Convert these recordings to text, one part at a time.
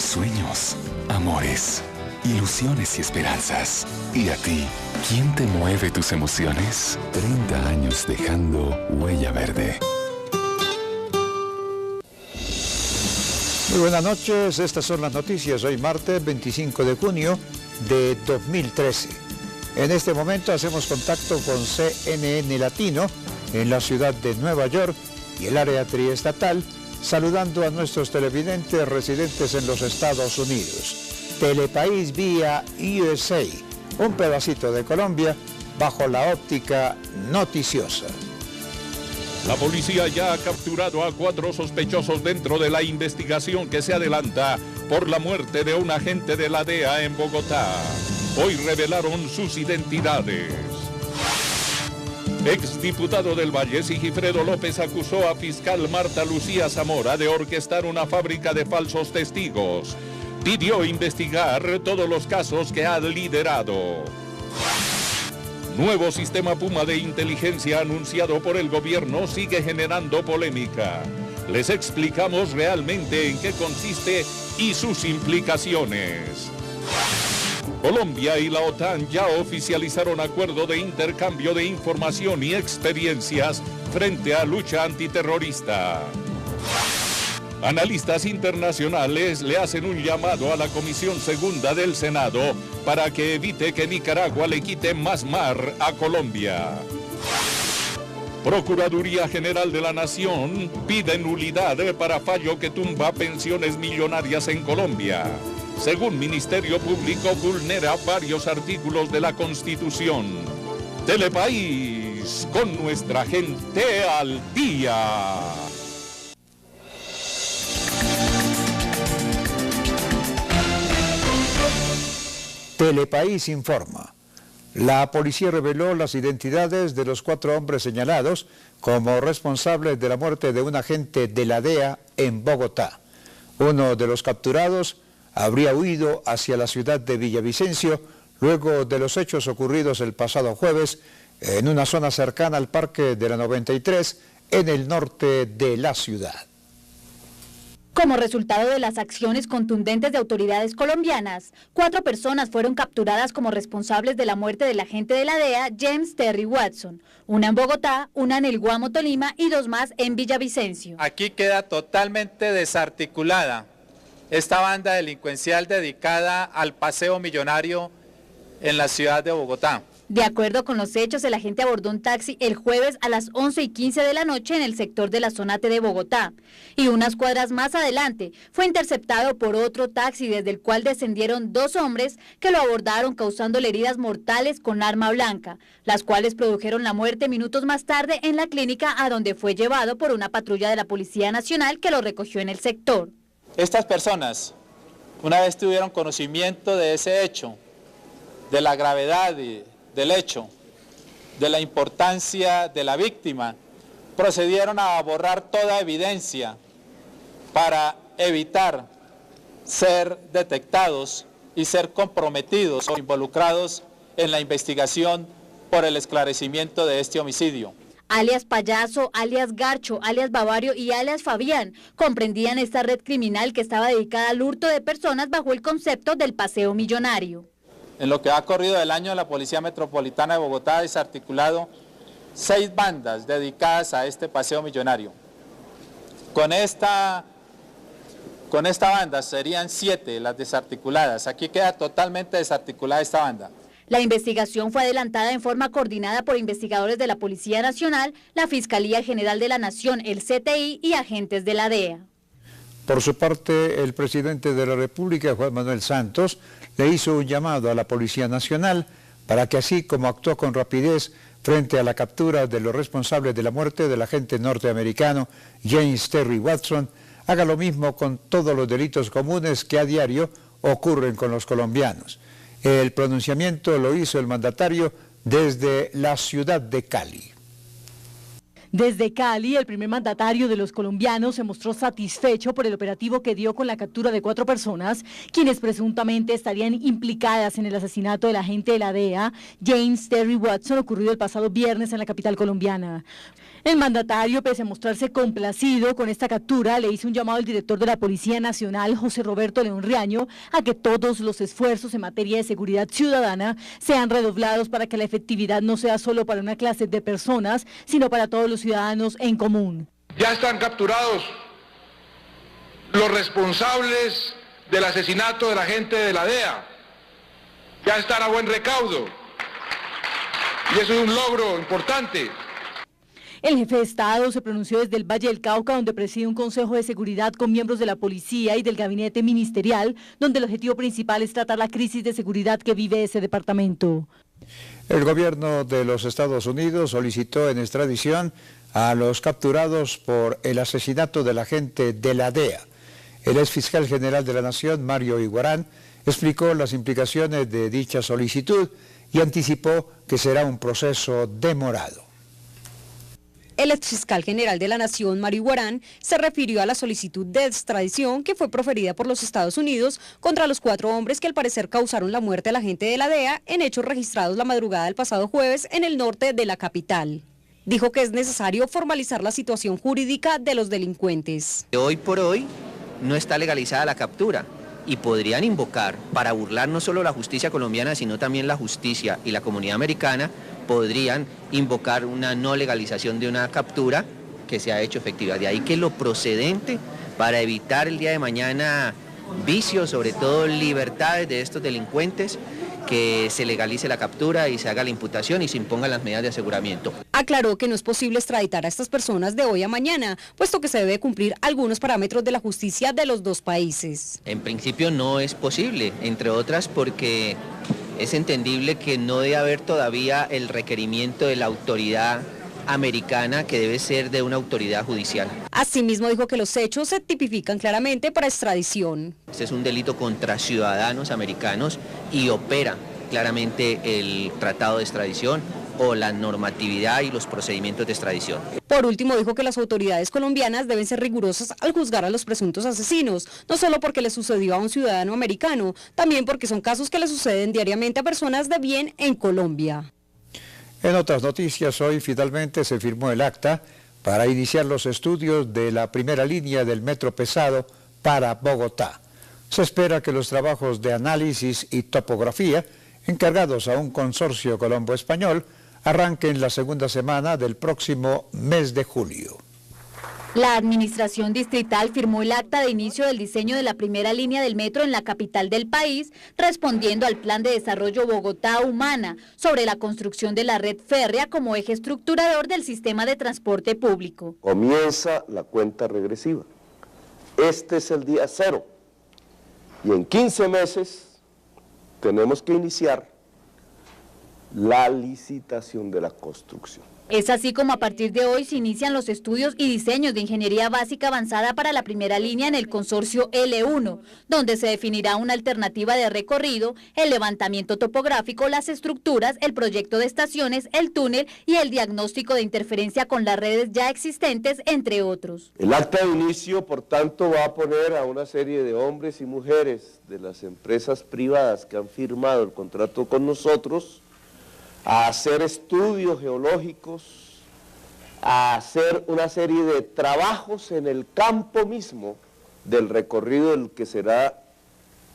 sueños, amores, ilusiones y esperanzas. ¿Y a ti? ¿Quién te mueve tus emociones? 30 años dejando huella verde. Muy buenas noches, estas son las noticias. Hoy martes 25 de junio de 2013. En este momento hacemos contacto con CNN Latino en la ciudad de Nueva York y el área triestatal, saludando a nuestros televidentes residentes en los Estados Unidos. Telepaís vía USA, un pedacito de Colombia bajo la óptica noticiosa. La policía ya ha capturado a 4 sospechosos dentro de la investigación que se adelanta por la muerte de un agente de la DEA en Bogotá. Hoy revelaron sus identidades. Exdiputado del Valle, Sigifredo López, acusó a fiscal Marta Lucía Zamora de orquestar una fábrica de falsos testigos. Pidió investigar todos los casos que ha liderado. Nuevo sistema Puma de inteligencia anunciado por el gobierno sigue generando polémica. Les explicamos realmente en qué consiste y sus implicaciones. Colombia y la OTAN ya oficializaron acuerdo de intercambio de información y experiencias frente a lucha antiterrorista. Analistas internacionales le hacen un llamado a la Comisión Segunda del Senado para que evite que Nicaragua le quite más mar a Colombia. Procuraduría General de la Nación pide nulidad para fallo que tumba pensiones millonarias en Colombia. Según Ministerio Público, vulnera varios artículos de la Constitución. Telepaís, con nuestra gente al día. Telepaís informa. La policía reveló las identidades de los 4 hombres señalados como responsables de la muerte de un agente de la DEA en Bogotá. Uno de los capturados habría huido hacia la ciudad de Villavicencio luego de los hechos ocurridos el pasado jueves en una zona cercana al Parque de la 93 en el norte de la ciudad. Como resultado de las acciones contundentes de autoridades colombianas, 4 personas fueron capturadas como responsables de la muerte del agente de la DEA, James Terry Watson, una en Bogotá, una en el Guamo, Tolima y 2 más en Villavicencio. Aquí queda totalmente desarticulada esta banda delincuencial dedicada al paseo millonario en la ciudad de Bogotá. De acuerdo con los hechos, el agente abordó un taxi el jueves a las 11:15 de la noche en el sector de la zona T de Bogotá. Y unas cuadras más adelante fue interceptado por otro taxi desde el cual descendieron 2 hombres que lo abordaron causándole heridas mortales con arma blanca, las cuales produjeron la muerte minutos más tarde en la clínica a donde fue llevado por una patrulla de la Policía Nacional que lo recogió en el sector. Estas personas, una vez tuvieron conocimiento de ese hecho, de la gravedad del hecho, de la importancia de la víctima, procedieron a borrar toda evidencia para evitar ser detectados y ser comprometidos o involucrados en la investigación por el esclarecimiento de este homicidio. Alias Payaso, alias Garcho, alias Bavario y alias Fabián comprendían esta red criminal que estaba dedicada al hurto de personas bajo el concepto del paseo millonario. En lo que ha corrido del año, la Policía Metropolitana de Bogotá ha desarticulado 6 bandas dedicadas a este paseo millonario. Con esta banda serían 7 las desarticuladas. Aquí queda totalmente desarticulada esta banda. La investigación fue adelantada en forma coordinada por investigadores de la Policía Nacional, la Fiscalía General de la Nación, el CTI y agentes de la DEA. Por su parte, el presidente de la República, Juan Manuel Santos, le hizo un llamado a la Policía Nacional para que, así como actuó con rapidez frente a la captura de los responsables de la muerte del agente norteamericano James Terry Watson, haga lo mismo con todos los delitos comunes que a diario ocurren con los colombianos. El pronunciamiento lo hizo el mandatario desde la ciudad de Cali. Desde Cali, el primer mandatario de los colombianos se mostró satisfecho por el operativo que dio con la captura de 4 personas, quienes presuntamente estarían implicadas en el asesinato del agente de la DEA, James Terry Watson, ocurrido el pasado viernes en la capital colombiana. El mandatario, pese a mostrarse complacido con esta captura, le hizo un llamado al director de la Policía Nacional, José Roberto León Riaño, a que todos los esfuerzos en materia de seguridad ciudadana sean redoblados para que la efectividad no sea solo para una clase de personas, sino para todos los ciudadanos en común. Ya están capturados los responsables del asesinato de la gente de la DEA. Ya están a buen recaudo. Y eso es un logro importante. El jefe de Estado se pronunció desde el Valle del Cauca, donde preside un consejo de seguridad con miembros de la policía y del gabinete ministerial, donde el objetivo principal es tratar la crisis de seguridad que vive ese departamento. El gobierno de los Estados Unidos solicitó en extradición a los capturados por el asesinato del agente de la DEA. El exfiscal general de la Nación, Mario Iguarán, explicó las implicaciones de dicha solicitud y anticipó que será un proceso demorado. El exfiscal general de la Nación, Mario Iguarán, se refirió a la solicitud de extradición que fue proferida por los Estados Unidos contra los 4 hombres que al parecer causaron la muerte al agente de la DEA en hechos registrados la madrugada del pasado jueves en el norte de la capital. Dijo que es necesario formalizar la situación jurídica de los delincuentes. Hoy por hoy no está legalizada la captura y podrían invocar, para burlar no solo la justicia colombiana, sino también la justicia y la comunidad americana, podrían invocar una no legalización de una captura que se ha hecho efectiva. De ahí que lo procedente para evitar el día de mañana vicios, sobre todo libertades de estos delincuentes, que se legalice la captura y se haga la imputación y se impongan las medidas de aseguramiento. Aclaró que no es posible extraditar a estas personas de hoy a mañana, puesto que se debe cumplir algunos parámetros de la justicia de los 2 países. En principio no es posible, entre otras porque es entendible que no debe haber todavía el requerimiento de la autoridad americana, que debe ser de una autoridad judicial. Asimismo dijo que los hechos se tipifican claramente para extradición. Este es un delito contra ciudadanos americanos y opera claramente el tratado de extradición o la normatividad y los procedimientos de extradición. Por último, dijo que las autoridades colombianas deben ser rigurosas al juzgar a los presuntos asesinos, no solo porque le sucedió a un ciudadano americano, también porque son casos que le suceden diariamente a personas de bien en Colombia. En otras noticias, hoy finalmente se firmó el acta para iniciar los estudios de la primera línea del metro pesado para Bogotá. Se espera que los trabajos de análisis y topografía, encargados a un consorcio colombo-español, arranquen la segunda semana del próximo mes de julio. La administración distrital firmó el acta de inicio del diseño de la primera línea del metro en la capital del país, respondiendo al Plan de Desarrollo Bogotá Humana sobre la construcción de la red férrea como eje estructurador del sistema de transporte público. Comienza la cuenta regresiva. Este es el día 0 y en 15 meses tenemos que iniciar la licitación de la construcción. Es así como a partir de hoy se inician los estudios y diseños de ingeniería básica avanzada para la primera línea en el consorcio L1, donde se definirá una alternativa de recorrido, el levantamiento topográfico, las estructuras, el proyecto de estaciones, el túnel y el diagnóstico de interferencia con las redes ya existentes, entre otros. El acta de inicio, por tanto, va a poner a una serie de hombres y mujeres de las empresas privadas que han firmado el contrato con nosotros a hacer estudios geológicos, a hacer una serie de trabajos en el campo mismo del recorrido del que será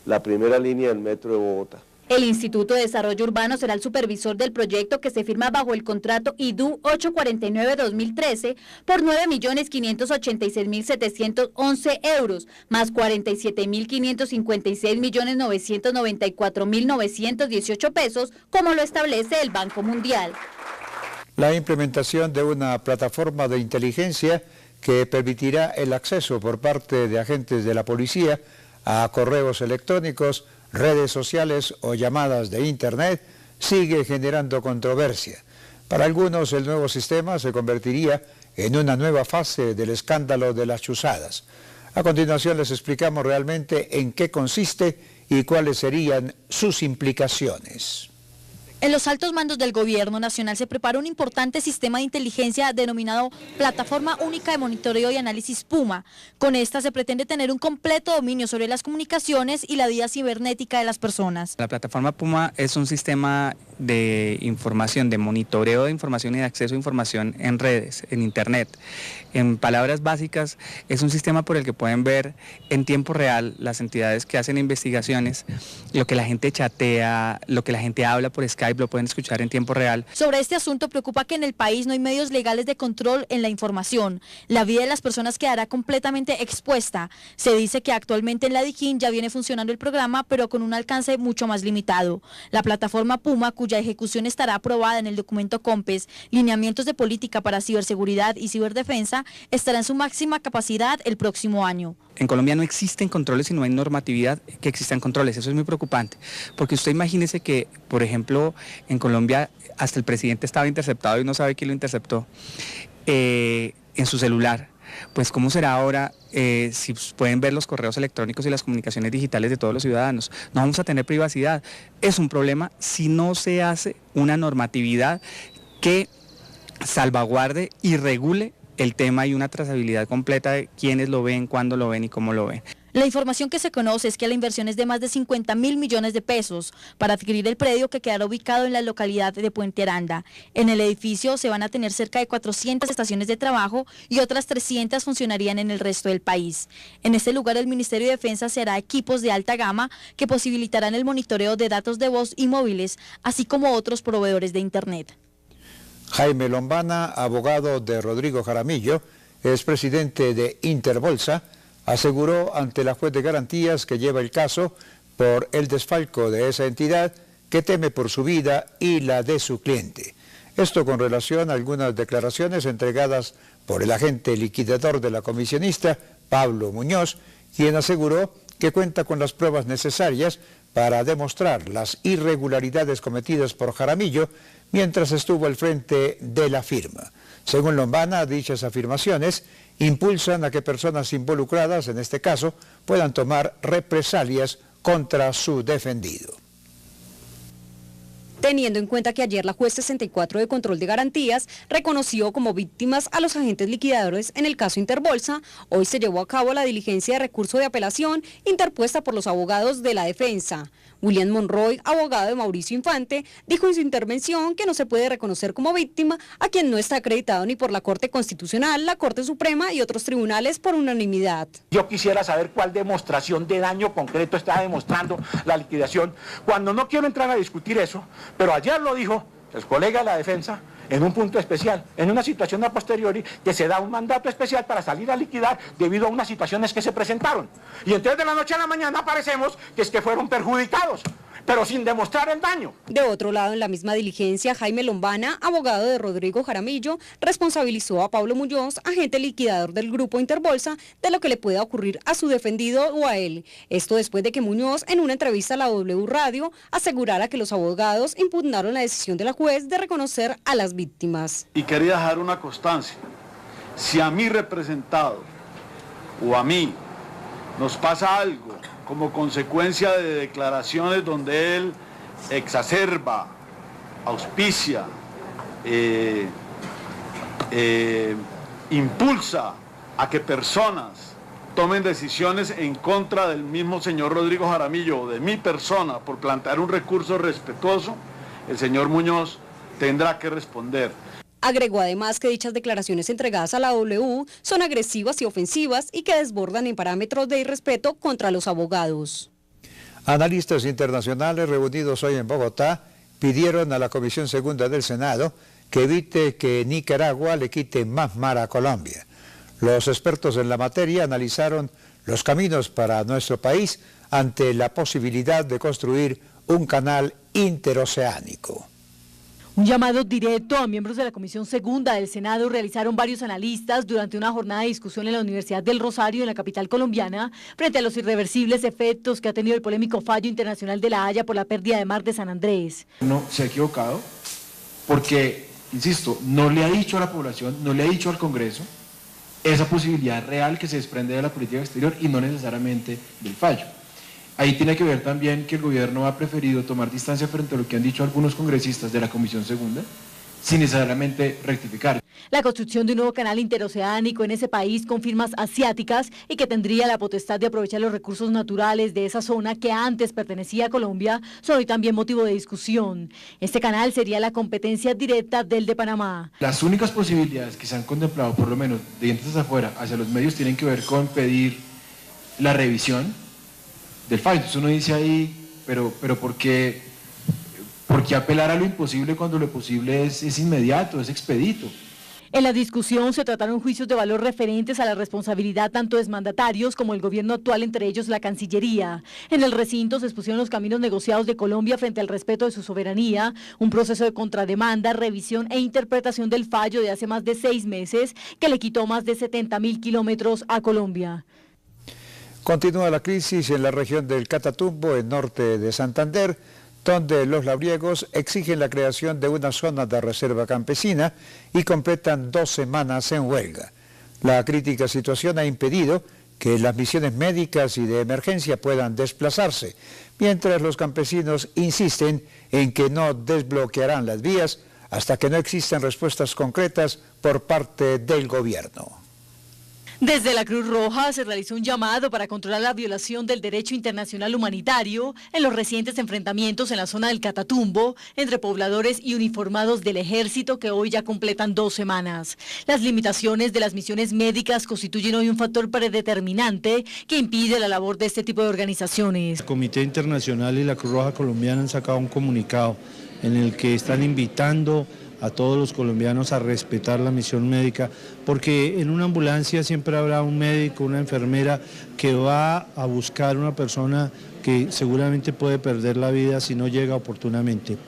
la primera línea del metro de Bogotá. El Instituto de Desarrollo Urbano será el supervisor del proyecto, que se firma bajo el contrato IDU 849-2013 por 9.586.711 euros, más 47.556.994.918 pesos, como lo establece el Banco Mundial. La implementación de una plataforma de inteligencia que permitirá el acceso por parte de agentes de la policía a correos electrónicos, redes sociales o llamadas de Internet sigue generando controversia. Para algunos, el nuevo sistema se convertiría en una nueva fase del escándalo de las chuzadas. A continuación les explicamos realmente en qué consiste y cuáles serían sus implicaciones. En los altos mandos del Gobierno Nacional se prepara un importante sistema de inteligencia denominado Plataforma Única de Monitoreo y Análisis PUMA. Con esta se pretende tener un completo dominio sobre las comunicaciones y la vida cibernética de las personas. La plataforma PUMA es un sistema de información, de monitoreo de información y de acceso a información en redes, en internet. En palabras básicas, es un sistema por el que pueden ver en tiempo real las entidades que hacen investigaciones, lo que la gente chatea, lo que la gente habla por Skype, lo pueden escuchar en tiempo real. Sobre este asunto preocupa que en el país no hay medios legales de control en la información. La vida de las personas quedará completamente expuesta. Se dice que actualmente en la Dijín ya viene funcionando el programa, pero con un alcance mucho más limitado. La plataforma Puma, cuya ejecución estará aprobada en el documento COMPES, Lineamientos de Política para Ciberseguridad y Ciberdefensa, estará en su máxima capacidad el próximo año. En Colombia no existen controles y no hay normatividad que existan controles. Eso es muy preocupante, porque usted imagínese que, por ejemplo, en Colombia hasta el presidente estaba interceptado y no sabe quién lo interceptó en su celular. Pues ¿cómo será ahora si pueden ver los correos electrónicos y las comunicaciones digitales de todos los ciudadanos? No vamos a tener privacidad. Es un problema si no se hace una normatividad que salvaguarde y regule el tema y una trazabilidad completa de quiénes lo ven, cuándo lo ven y cómo lo ven. La información que se conoce es que la inversión es de más de 50.000 millones de pesos para adquirir el predio que quedará ubicado en la localidad de Puente Aranda. En el edificio se van a tener cerca de 400 estaciones de trabajo y otras 300 funcionarían en el resto del país. En este lugar el Ministerio de Defensa se hará equipos de alta gama que posibilitarán el monitoreo de datos de voz y móviles, así como otros proveedores de Internet. Jaime Lombana, abogado de Rodrigo Jaramillo, es presidente de Interbolsa, aseguró ante la juez de garantías que lleva el caso por el desfalco de esa entidad que teme por su vida y la de su cliente. Esto con relación a algunas declaraciones entregadas por el agente liquidador de la comisionista, Pablo Muñoz, quien aseguró que cuenta con las pruebas necesarias para demostrar las irregularidades cometidas por Jaramillo mientras estuvo al frente de la firma. Según Lombana, dichas afirmaciones impulsan a que personas involucradas, en este caso, puedan tomar represalias contra su defendido. Teniendo en cuenta que ayer la juez 64 de control de garantías reconoció como víctimas a los agentes liquidadores en el caso Interbolsa, hoy se llevó a cabo la diligencia de recurso de apelación interpuesta por los abogados de la defensa. William Monroy, abogado de Mauricio Infante, dijo en su intervención que no se puede reconocer como víctima a quien no está acreditado ni por la Corte Constitucional, la Corte Suprema y otros tribunales por unanimidad. Yo quisiera saber cuál demostración de daño concreto está demostrando la liquidación, cuando no quiero entrar a discutir eso, pero ayer lo dijo el colega de la defensa en un punto especial, en una situación a posteriori, que se da un mandato especial para salir a liquidar debido a unas situaciones que se presentaron. Y entonces de la noche a la mañana aparecemos que es que fueron perjudicados, pero sin demostrar el daño. De otro lado, en la misma diligencia, Jaime Lombana, abogado de Rodrigo Jaramillo, responsabilizó a Pablo Muñoz, agente liquidador del grupo Interbolsa, de lo que le pueda ocurrir a su defendido o a él. Esto después de que Muñoz, en una entrevista a la W Radio, asegurara que los abogados impugnaron la decisión de la juez de reconocer a las víctimas. Y quería dejar una constancia. Si a mi representado o a mí nos pasa algo como consecuencia de declaraciones donde él exacerba, auspicia, impulsa a que personas tomen decisiones en contra del mismo señor Rodrigo Jaramillo o de mi persona por plantear un recurso respetuoso, el señor Muñoz tendrá que responder. Agregó además que dichas declaraciones entregadas a la W son agresivas y ofensivas y que desbordan en parámetros de irrespeto contra los abogados. Analistas internacionales reunidos hoy en Bogotá pidieron a la Comisión Segunda del Senado que evite que Nicaragua le quite más mar a Colombia. Los expertos en la materia analizaron los caminos para nuestro país ante la posibilidad de construir un canal interoceánico. Un llamado directo a miembros de la Comisión Segunda del Senado realizaron varios analistas durante una jornada de discusión en la Universidad del Rosario, en la capital colombiana, frente a los irreversibles efectos que ha tenido el polémico fallo internacional de La Haya por la pérdida de mar de San Andrés. No, se ha equivocado porque, insisto, no le ha dicho a la población, no le ha dicho al Congreso esa posibilidad real que se desprende de la política exterior y no necesariamente del fallo. Ahí tiene que ver también que el gobierno ha preferido tomar distancia frente a lo que han dicho algunos congresistas de la Comisión Segunda, sin necesariamente rectificar. La construcción de un nuevo canal interoceánico en ese país con firmas asiáticas y que tendría la potestad de aprovechar los recursos naturales de esa zona que antes pertenecía a Colombia son hoy también motivo de discusión. Este canal sería la competencia directa del de Panamá. Las únicas posibilidades que se han contemplado, por lo menos de dientes afuera, hacia los medios, tienen que ver con pedir la revisión del fallo. Entonces uno dice ahí, pero ¿por qué apelar a lo imposible cuando lo posible es inmediato, es expedito? En la discusión se trataron juicios de valor referentes a la responsabilidad tanto de mandatarios como el gobierno actual, entre ellos la Cancillería. En el recinto se expusieron los caminos negociados de Colombia frente al respeto de su soberanía, un proceso de contrademanda, revisión e interpretación del fallo de hace más de 6 meses que le quitó más de 70.000 kilómetros a Colombia. Continúa la crisis en la región del Catatumbo, en norte de Santander, donde los labriegos exigen la creación de una zona de reserva campesina y completan 2 semanas en huelga. La crítica situación ha impedido que las misiones médicas y de emergencia puedan desplazarse, mientras los campesinos insisten en que no desbloquearán las vías hasta que no existan respuestas concretas por parte del gobierno. Desde la Cruz Roja se realizó un llamado para controlar la violación del derecho internacional humanitario en los recientes enfrentamientos en la zona del Catatumbo entre pobladores y uniformados del ejército que hoy ya completan 2 semanas. Las limitaciones de las misiones médicas constituyen hoy un factor predeterminante que impide la labor de este tipo de organizaciones. El Comité Internacional y la Cruz Roja Colombiana han sacado un comunicado en el que están invitando a todos los colombianos a respetar la misión médica, porque en una ambulancia siempre habrá un médico, una enfermera que va a buscar una persona que seguramente puede perder la vida si no llega oportunamente.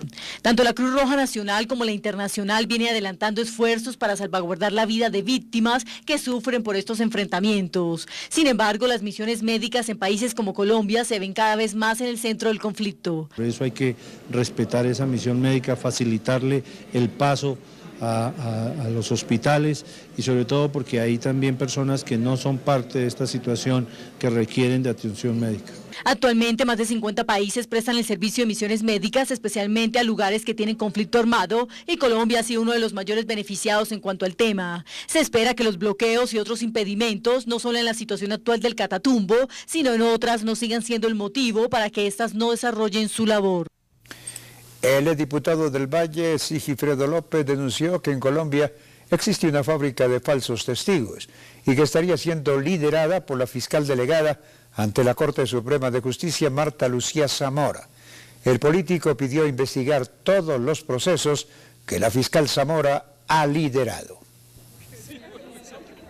Tanto la Cruz Roja Nacional como la Internacional viene adelantando esfuerzos para salvaguardar la vida de víctimas que sufren por estos enfrentamientos. Sin embargo, las misiones médicas en países como Colombia se ven cada vez más en el centro del conflicto. Por eso hay que respetar esa misión médica, facilitarle el paso a los hospitales y sobre todo porque hay también personas que no son parte de esta situación que requieren de atención médica. Actualmente más de 50 países prestan el servicio de misiones médicas, especialmente a lugares que tienen conflicto armado, y Colombia ha sido uno de los mayores beneficiados en cuanto al tema. Se espera que los bloqueos y otros impedimentos, no solo en la situación actual del Catatumbo, sino en otras, no sigan siendo el motivo para que éstas no desarrollen su labor. El exdiputado del Valle, Sigifredo López, denunció que en Colombia existe una fábrica de falsos testigos y que estaría siendo liderada por la fiscal delegada ante la Corte Suprema de Justicia, Marta Lucía Zamora. El político pidió investigar todos los procesos que la fiscal Zamora ha liderado.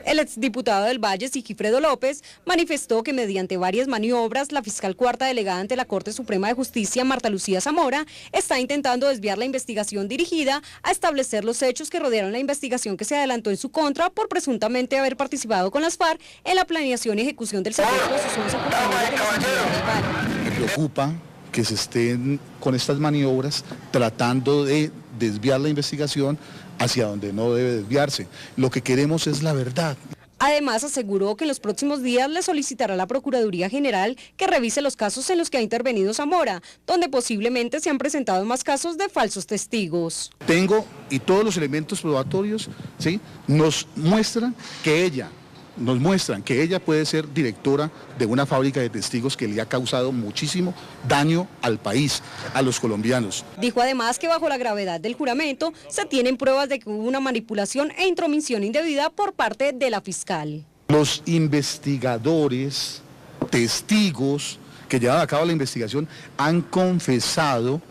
El exdiputado del Valle, Sigifredo López, manifestó que mediante varias maniobras, la fiscal cuarta delegada ante la Corte Suprema de Justicia, Marta Lucía Zamora, está intentando desviar la investigación dirigida a establecer los hechos que rodearon la investigación que se adelantó en su contra por presuntamente haber participado con las FARC en la planeación y ejecución del secuestro de sus 11 compañeros de la Valle. Me preocupa que se estén con estas maniobras tratando de desviar la investigación hacia donde no debe desviarse. Lo que queremos es la verdad. Además, aseguró que en los próximos días le solicitará a la Procuraduría General que revise los casos en los que ha intervenido Zamora, donde posiblemente se han presentado más casos de falsos testigos. Tengo, y todos los elementos probatorios, ¿sí?, nos muestran que ella puede ser directora de una fábrica de testigos que le ha causado muchísimo daño al país, a los colombianos. Dijo además que bajo la gravedad del juramento se tienen pruebas de que hubo una manipulación e intromisión indebida por parte de la fiscal. Los investigadores, testigos que llevaban a cabo la investigación han confesado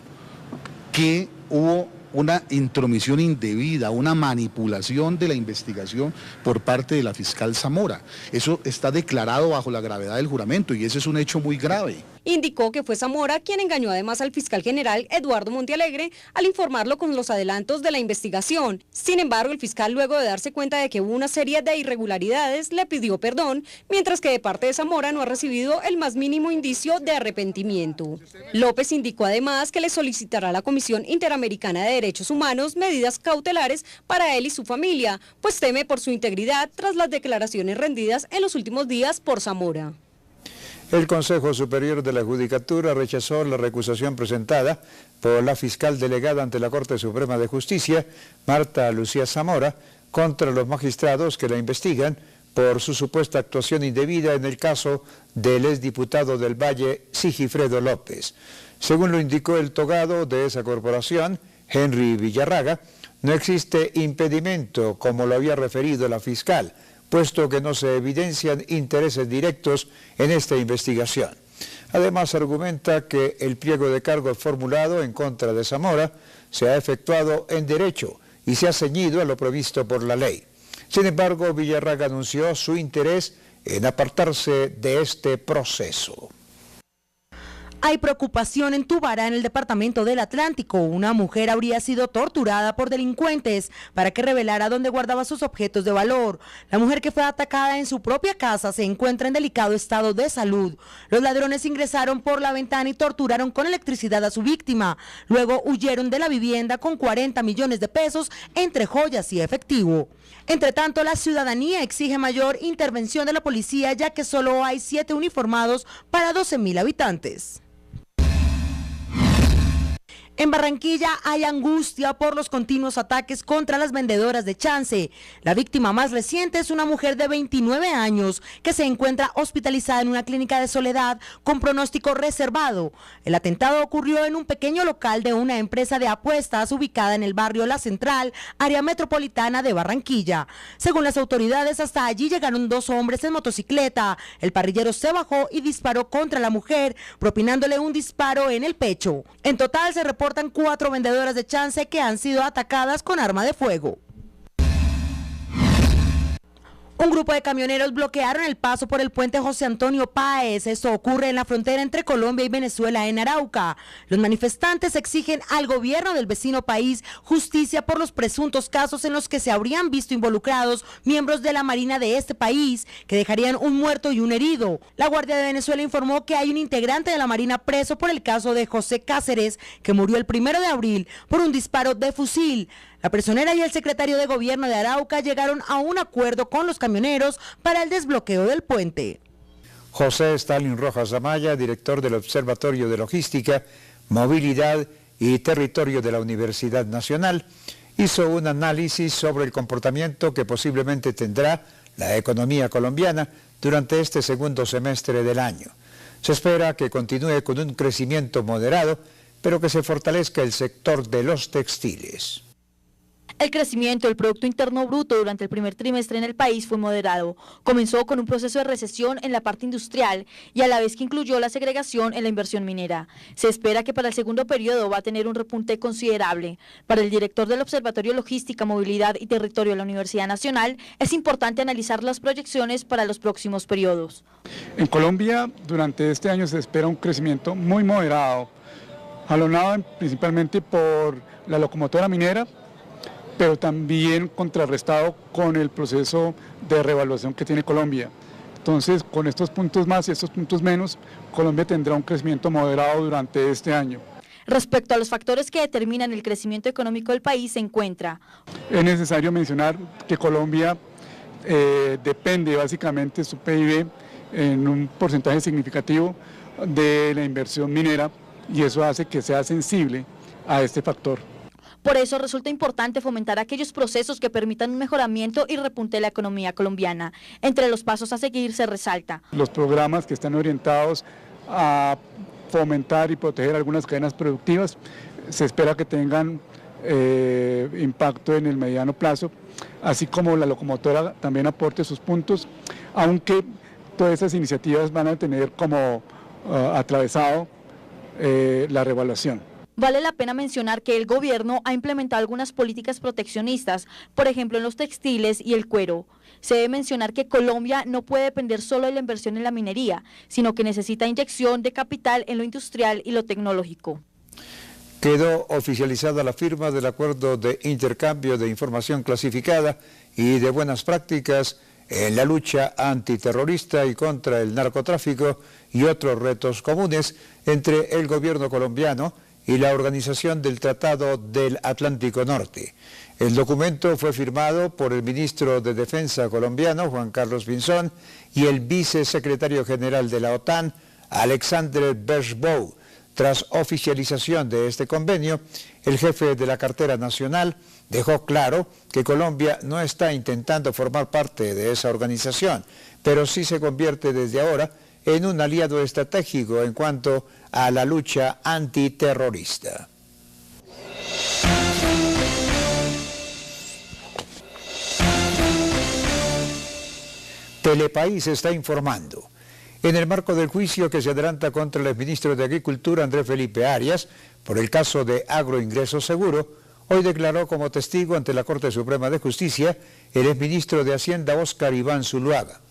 que hubo una intromisión indebida, una manipulación de la investigación por parte de la fiscal Zamora. Eso está declarado bajo la gravedad del juramento y ese es un hecho muy grave. Indicó que fue Zamora quien engañó además al fiscal general Eduardo Montealegre al informarlo con los adelantos de la investigación. Sin embargo, el fiscal, luego de darse cuenta de que hubo una serie de irregularidades, le pidió perdón, mientras que de parte de Zamora no ha recibido el más mínimo indicio de arrepentimiento. López indicó además que le solicitará a la Comisión Interamericana de Derechos Humanos medidas cautelares para él y su familia, pues teme por su integridad tras las declaraciones rendidas en los últimos días por Zamora. El Consejo Superior de la Judicatura rechazó la recusación presentada por la fiscal delegada ante la Corte Suprema de Justicia, Marta Lucía Zamora, contra los magistrados que la investigan por su supuesta actuación indebida en el caso del exdiputado del Valle, Sigifredo López. Según lo indicó el togado de esa corporación, Henry Villarraga, no existe impedimento, como lo había referido la fiscal, puesto que no se evidencian intereses directos en esta investigación. Además, argumenta que el pliego de cargos formulado en contra de Zamora se ha efectuado en derecho y se ha ceñido a lo previsto por la ley. Sin embargo, Villarraga anunció su interés en apartarse de este proceso. Hay preocupación en Tubará, en el departamento del Atlántico. Una mujer habría sido torturada por delincuentes para que revelara dónde guardaba sus objetos de valor. La mujer, que fue atacada en su propia casa, se encuentra en delicado estado de salud. Los ladrones ingresaron por la ventana y torturaron con electricidad a su víctima. Luego huyeron de la vivienda con 40 millones de pesos entre joyas y efectivo. Entre tanto, la ciudadanía exige mayor intervención de la policía, ya que solo hay 7 uniformados para 12.000 habitantes. En Barranquilla hay angustia por los continuos ataques contra las vendedoras de chance. La víctima más reciente es una mujer de 29 años que se encuentra hospitalizada en una clínica de Soledad con pronóstico reservado. El atentado ocurrió en un pequeño local de una empresa de apuestas ubicada en el barrio La Central, área metropolitana de Barranquilla. Según las autoridades, hasta allí llegaron 2 hombres en motocicleta. El parrillero se bajó y disparó contra la mujer, propinándole un disparo en el pecho. En total se reportan 4 vendedoras de chance que han sido atacadas con arma de fuego. Un grupo de camioneros bloquearon el paso por el puente José Antonio Páez. Esto ocurre en la frontera entre Colombia y Venezuela, en Arauca. Los manifestantes exigen al gobierno del vecino país justicia por los presuntos casos en los que se habrían visto involucrados miembros de la Marina de este país, que dejarían un muerto y un herido. La Guardia de Venezuela informó que hay un integrante de la Marina preso por el caso de José Cáceres, que murió el 1 de abril por un disparo de fusil. La personera y el secretario de Gobierno de Arauca llegaron a un acuerdo con los camioneros para el desbloqueo del puente. José Stalin Rojas Amaya, director del Observatorio de Logística, Movilidad y Territorio de la Universidad Nacional, hizo un análisis sobre el comportamiento que posiblemente tendrá la economía colombiana durante este segundo semestre del año. Se espera que continúe con un crecimiento moderado, pero que se fortalezca el sector de los textiles. El crecimiento del Producto Interno Bruto durante el primer trimestre en el país fue moderado. Comenzó con un proceso de recesión en la parte industrial y a la vez que incluyó la segregación en la inversión minera. Se espera que para el segundo periodo va a tener un repunte considerable. Para el director del Observatorio Logística, Movilidad y Territorio de la Universidad Nacional, es importante analizar las proyecciones para los próximos periodos. En Colombia, durante este año se espera un crecimiento muy moderado, jalonado principalmente por la locomotora minera, pero también contrarrestado con el proceso de revaluación que tiene Colombia. Entonces, con estos puntos más y estos puntos menos, Colombia tendrá un crecimiento moderado durante este año. Respecto a los factores que determinan el crecimiento económico del país, se encuentra: es necesario mencionar que Colombia depende básicamente su PIB en un porcentaje significativo de la inversión minera, y eso hace que sea sensible a este factor. Por eso resulta importante fomentar aquellos procesos que permitan un mejoramiento y repunte de la economía colombiana. Entre los pasos a seguir se resalta los programas que están orientados a fomentar y proteger algunas cadenas productivas. Se espera que tengan impacto en el mediano plazo, así como la locomotora también aporte sus puntos, aunque todas esas iniciativas van a tener como atravesado la revaluación. Vale la pena mencionar que el gobierno ha implementado algunas políticas proteccionistas, por ejemplo en los textiles y el cuero. Se debe mencionar que Colombia no puede depender solo de la inversión en la minería, sino que necesita inyección de capital en lo industrial y lo tecnológico. Quedó oficializada la firma del acuerdo de intercambio de información clasificada y de buenas prácticas en la lucha antiterrorista y contra el narcotráfico y otros retos comunes entre el gobierno colombiano y la organización del Tratado del Atlántico Norte. El documento fue firmado por el ministro de Defensa colombiano, Juan Carlos Pinzón, y el vicesecretario general de la OTAN, Alexander Berchbow. Tras oficialización de este convenio, el jefe de la cartera nacional dejó claro que Colombia no está intentando formar parte de esa organización, pero sí se convierte desde ahora en un aliado estratégico en cuanto a la lucha antiterrorista. Telepaís está informando. En el marco del juicio que se adelanta contra el exministro de Agricultura, Andrés Felipe Arias, por el caso de Agroingreso Seguro, hoy declaró como testigo ante la Corte Suprema de Justicia el exministro de Hacienda, Óscar Iván Zuluaga.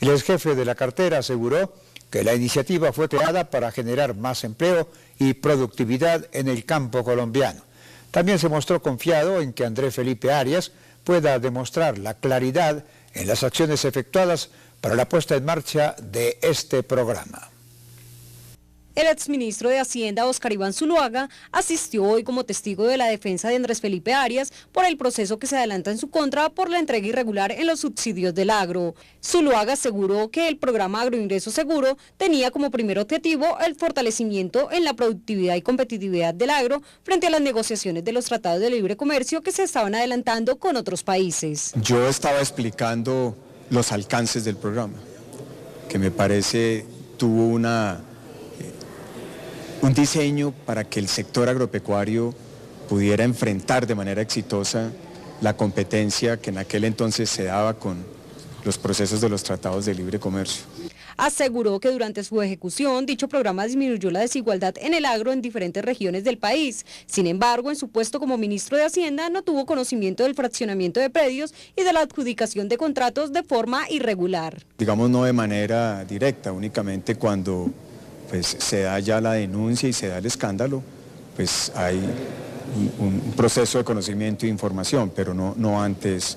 El exjefe de la cartera aseguró que la iniciativa fue creada para generar más empleo y productividad en el campo colombiano. También se mostró confiado en que Andrés Felipe Arias pueda demostrar la claridad en las acciones efectuadas para la puesta en marcha de este programa. El exministro de Hacienda, Óscar Iván Zuluaga, asistió hoy como testigo de la defensa de Andrés Felipe Arias por el proceso que se adelanta en su contra por la entrega irregular en los subsidios del agro. Zuluaga aseguró que el programa Agroingreso Seguro tenía como primer objetivo el fortalecimiento en la productividad y competitividad del agro frente a las negociaciones de los tratados de libre comercio que se estaban adelantando con otros países. Yo estaba explicando los alcances del programa, que me parece tuvo un diseño para que el sector agropecuario pudiera enfrentar de manera exitosa la competencia que en aquel entonces se daba con los procesos de los tratados de libre comercio. Aseguró que durante su ejecución dicho programa disminuyó la desigualdad en el agro en diferentes regiones del país. Sin embargo, en su puesto como ministro de Hacienda no tuvo conocimiento del fraccionamiento de predios y de la adjudicación de contratos de forma irregular. Digamos no de manera directa, únicamente cuando pues, se da ya la denuncia y se da el escándalo, pues hay un proceso de conocimiento e información, pero no antes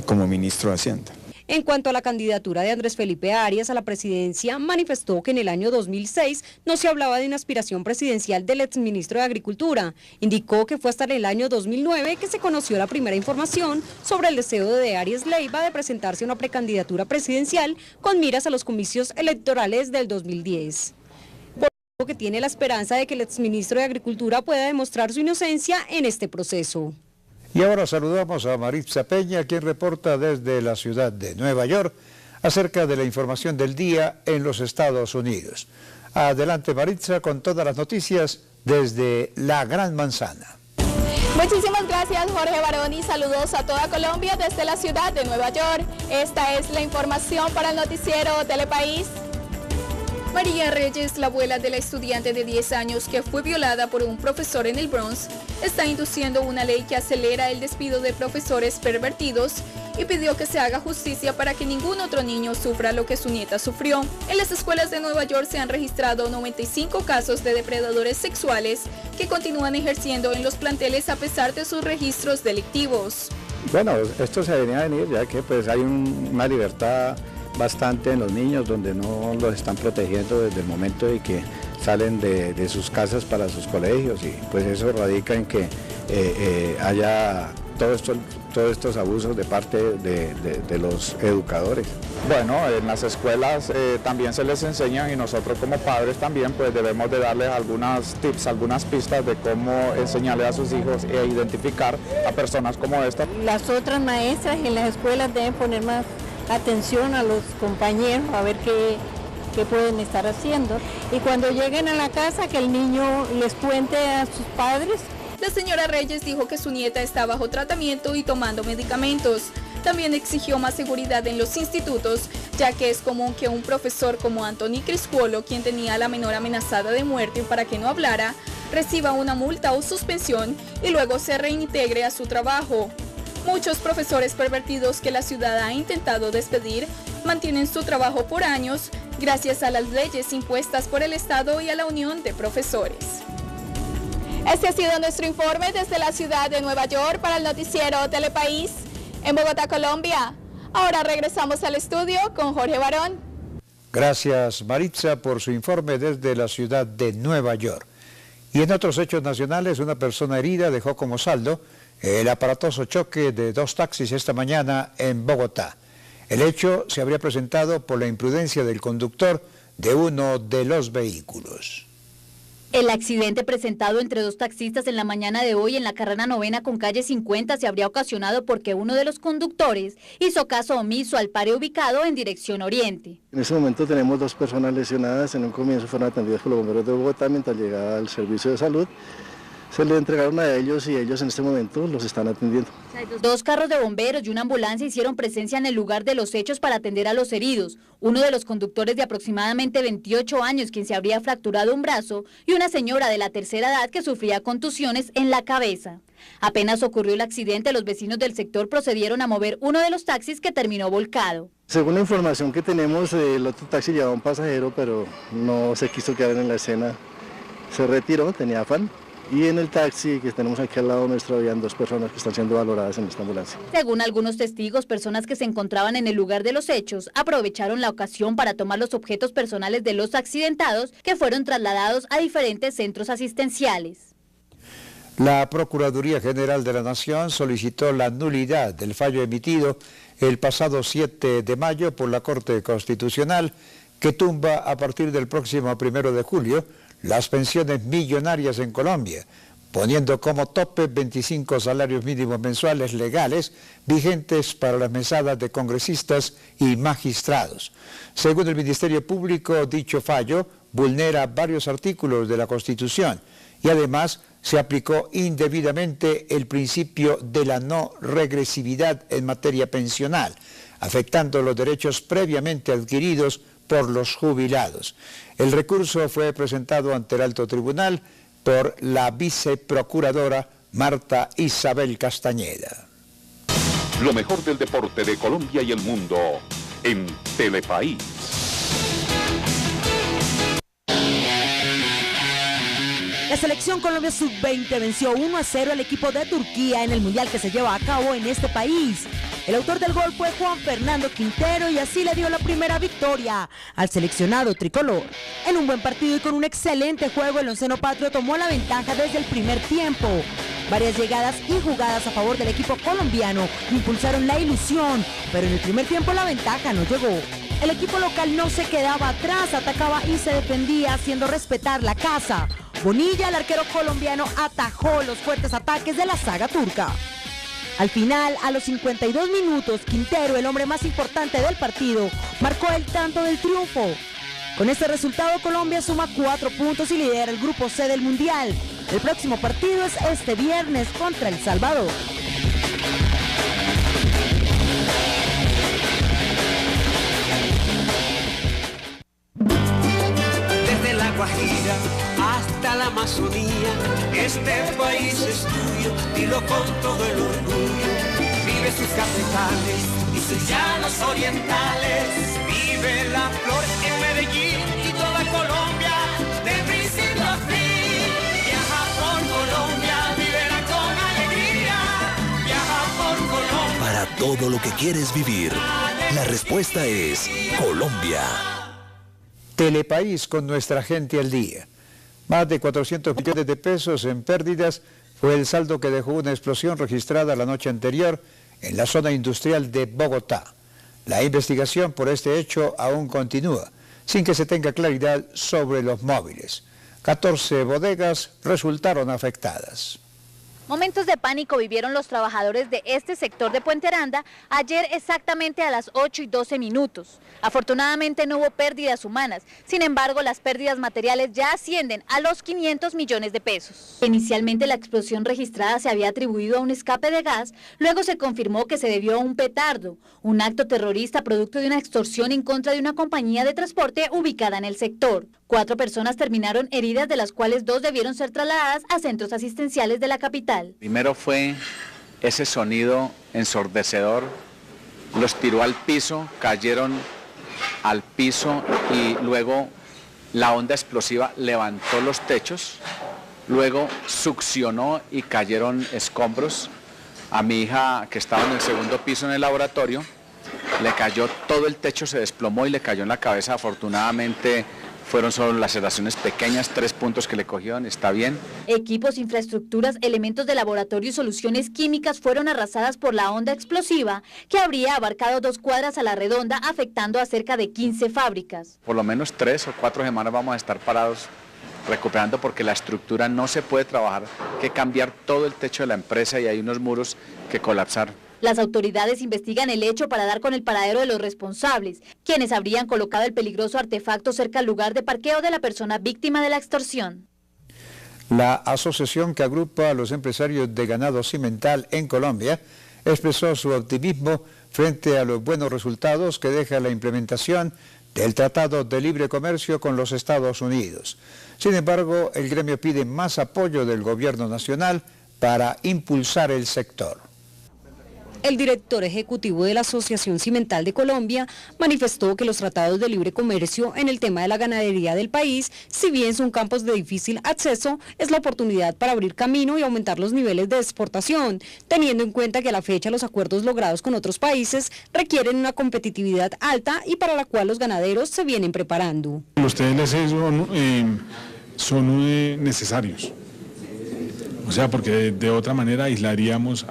como ministro de Hacienda. En cuanto a la candidatura de Andrés Felipe Arias a la presidencia, manifestó que en el año 2006 no se hablaba de una aspiración presidencial del exministro de Agricultura. Indicó que fue hasta el año 2009 que se conoció la primera información sobre el deseo de Arias Leiva de presentarse a una precandidatura presidencial con miras a los comicios electorales del 2010. Por lo que tiene la esperanza de que el exministro de Agricultura pueda demostrar su inocencia en este proceso. Y ahora saludamos a Maritza Peña, quien reporta desde la ciudad de Nueva York acerca de la información del día en los Estados Unidos. Adelante Maritza con todas las noticias desde la Gran Manzana. Muchísimas gracias Jorge Barón y saludos a toda Colombia desde la ciudad de Nueva York. Esta es la información para el noticiero Telepaís. María Reyes, la abuela de la estudiante de 10 años que fue violada por un profesor en el Bronx, está induciendo una ley que acelera el despido de profesores pervertidos y pidió que se haga justicia para que ningún otro niño sufra lo que su nieta sufrió. En las escuelas de Nueva York se han registrado 95 casos de depredadores sexuales que continúan ejerciendo en los planteles a pesar de sus registros delictivos. Bueno, esto se venía a venir ya que pues hay una libertad bastante en los niños donde no los están protegiendo desde el momento de que salen de sus casas para sus colegios y pues eso radica en que haya todos estos abusos de parte de los educadores. Bueno, en las escuelas también se les enseñan y nosotros como padres también pues debemos de darles algunos tips, algunas pistas de cómo enseñarle a sus hijos e identificar a personas como esta. Las otras maestras en las escuelas deben poner más atención a los compañeros a ver qué pueden estar haciendo y cuando lleguen a la casa que el niño les cuente a sus padres. La señora Reyes dijo que su nieta está bajo tratamiento y tomando medicamentos. También exigió más seguridad en los institutos, ya que es común que un profesor como Anthony Criscuolo, quien tenía a la menor amenazada de muerte para que no hablara, reciba una multa o suspensión y luego se reintegre a su trabajo. Muchos profesores pervertidos que la ciudad ha intentado despedir mantienen su trabajo por años gracias a las leyes impuestas por el Estado y a la Unión de Profesores. Este ha sido nuestro informe desde la ciudad de Nueva York para el noticiero Telepaís en Bogotá, Colombia. Ahora regresamos al estudio con Jorge Barón. Gracias Maritza por su informe desde la ciudad de Nueva York. Y en otros hechos nacionales, una persona herida dejó como saldo el aparatoso choque de 2 taxis esta mañana en Bogotá. El hecho se habría presentado por la imprudencia del conductor de uno de los vehículos. El accidente presentado entre 2 taxistas en la mañana de hoy en la carrera 9ª con calle 50 se habría ocasionado porque uno de los conductores hizo caso omiso al pare ubicado en dirección oriente. En este momento tenemos 2 personas lesionadas. En un comienzo fueron atendidas por los bomberos de Bogotá mientras llegaba al servicio de salud. Se le entregaron a ellos y ellos en este momento los están atendiendo. 2 carros de bomberos y una ambulancia hicieron presencia en el lugar de los hechos para atender a los heridos. Uno de los conductores de aproximadamente 28 años, quien se habría fracturado un brazo, y una señora de la tercera edad que sufría contusiones en la cabeza. Apenas ocurrió el accidente, los vecinos del sector procedieron a mover uno de los taxis que terminó volcado. Según la información que tenemos, el otro taxi llevaba un pasajero, pero no se quiso quedar en la escena. Se retiró, tenía afán. Y en el taxi que tenemos aquí al lado nuestro habían 2 personas que están siendo valoradas en esta ambulancia. Según algunos testigos, personas que se encontraban en el lugar de los hechos aprovecharon la ocasión para tomar los objetos personales de los accidentados que fueron trasladados a diferentes centros asistenciales. La Procuraduría General de la Nación solicitó la nulidad del fallo emitido el pasado 7 de mayo por la Corte Constitucional que tumba a partir del próximo 1 de julio las pensiones millonarias en Colombia, poniendo como tope 25 salarios mínimos mensuales legales vigentes para las mesadas de congresistas y magistrados. Según el Ministerio Público, dicho fallo vulnera varios artículos de la Constitución y además se aplicó indebidamente el principio de la no regresividad en materia pensional, afectando los derechos previamente adquiridos por los jubilados. El recurso fue presentado ante el Alto Tribunal por la viceprocuradora Marta Isabel Castañeda. Lo mejor del deporte de Colombia y el mundo en Telepaís. La selección Colombia Sub-20 venció 1-0 al equipo de Turquía en el Mundial que se lleva a cabo en este país. El autor del gol fue Juan Fernando Quintero y así le dio la primera victoria al seleccionado tricolor. En un buen partido y con un excelente juego, el onceno patrio tomó la ventaja desde el primer tiempo. Varias llegadas y jugadas a favor del equipo colombiano impulsaron la ilusión, pero en el primer tiempo la ventaja no llegó. El equipo local no se quedaba atrás, atacaba y se defendía haciendo respetar la casa. Bonilla, el arquero colombiano, atajó los fuertes ataques de la saga turca. Al final, a los 52 minutos, Quintero, el hombre más importante del partido, marcó el tanto del triunfo. Con este resultado, Colombia suma 4 puntos y lidera el grupo C del Mundial. El próximo partido es este viernes contra El Salvador. Desde la Guajira hasta la Amazonía, este país es tuyo, dilo con todo el orgullo. Vive sus cafetales y sus llanos orientales, vive la flor en Medellín y toda Colombia, de principio a fin. Viaja por Colombia, vivela con alegría, viaja por Colombia. Para todo lo que quieres vivir, la respuesta es Colombia. Telepaís con nuestra gente al día. Más de 400 millones de pesos en pérdidas fue el saldo que dejó una explosión registrada la noche anterior en la zona industrial de Bogotá. La investigación por este hecho aún continúa, sin que se tenga claridad sobre los móviles. 14 bodegas resultaron afectadas. Momentos de pánico vivieron los trabajadores de este sector de Puente Aranda ayer exactamente a las 8:12. Afortunadamente no hubo pérdidas humanas, sin embargo las pérdidas materiales ya ascienden a los 500 millones de pesos. Inicialmente la explosión registrada se había atribuido a un escape de gas, luego se confirmó que se debió a un petardo, un acto terrorista producto de una extorsión en contra de una compañía de transporte ubicada en el sector. 4 personas terminaron heridas, de las cuales 2 debieron ser trasladadas a centros asistenciales de la capital. Primero fue ese sonido ensordecedor, los tiró al piso, cayeron al piso y luego la onda explosiva levantó los techos, luego succionó y cayeron escombros. A mi hija, que estaba en el segundo piso en el laboratorio, le cayó todo el techo, se desplomó y le cayó en la cabeza. Afortunadamente fueron solo laceraciones pequeñas, 3 puntos que le cogieron, está bien. Equipos, infraestructuras, elementos de laboratorio y soluciones químicas fueron arrasadas por la onda explosiva que habría abarcado 2 cuadras a la redonda, afectando a cerca de 15 fábricas. Por lo menos 3 o 4 semanas vamos a estar parados recuperando porque la estructura no se puede trabajar, hay que cambiar todo el techo de la empresa y hay unos muros que colapsar. Las autoridades investigan el hecho para dar con el paradero de los responsables, quienes habrían colocado el peligroso artefacto cerca al lugar de parqueo de la persona víctima de la extorsión. La asociación que agrupa a los empresarios de ganado cimental en Colombia expresó su optimismo frente a los buenos resultados que deja la implementación del Tratado de Libre Comercio con los Estados Unidos. Sin embargo, el gremio pide más apoyo del gobierno nacional para impulsar el sector. El director ejecutivo de la Asociación Cimental de Colombia manifestó que los tratados de libre comercio en el tema de la ganadería del país, si bien son campos de difícil acceso, es la oportunidad para abrir camino y aumentar los niveles de exportación, teniendo en cuenta que a la fecha los acuerdos logrados con otros países requieren una competitividad alta y para la cual los ganaderos se vienen preparando. Los TLC son necesarios. O sea, porque de otra manera aislaríamos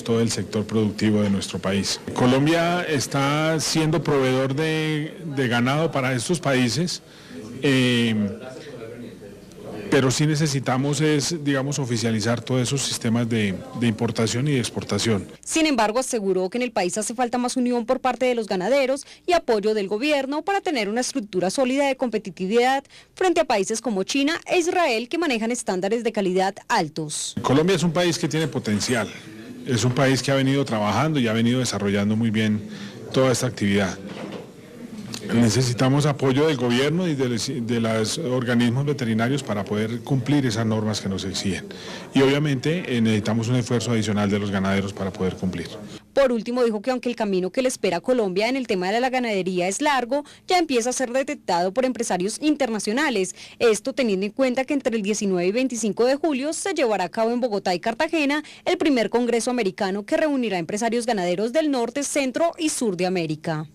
todo el sector productivo de nuestro país. Colombia está siendo proveedor de ganado para estos países, pero sí necesitamos oficializar todos esos sistemas de importación y de exportación. Sin embargo, aseguró que en el país hace falta más unión por parte de los ganaderos y apoyo del gobierno para tener una estructura sólida de competitividad frente a países como China e Israel que manejan estándares de calidad altos. Colombia es un país que tiene potencial, es un país que ha venido trabajando y ha venido desarrollando muy bien toda esta actividad. Necesitamos apoyo del gobierno y de los organismos veterinarios para poder cumplir esas normas que nos exigen. Y obviamente necesitamos un esfuerzo adicional de los ganaderos para poder cumplir. Por último, dijo que aunque el camino que le espera a Colombia en el tema de la ganadería es largo, ya empieza a ser detectado por empresarios internacionales. Esto teniendo en cuenta que entre el 19 y 25 de julio se llevará a cabo en Bogotá y Cartagena el primer congreso americano que reunirá empresarios ganaderos del norte, centro y sur de América.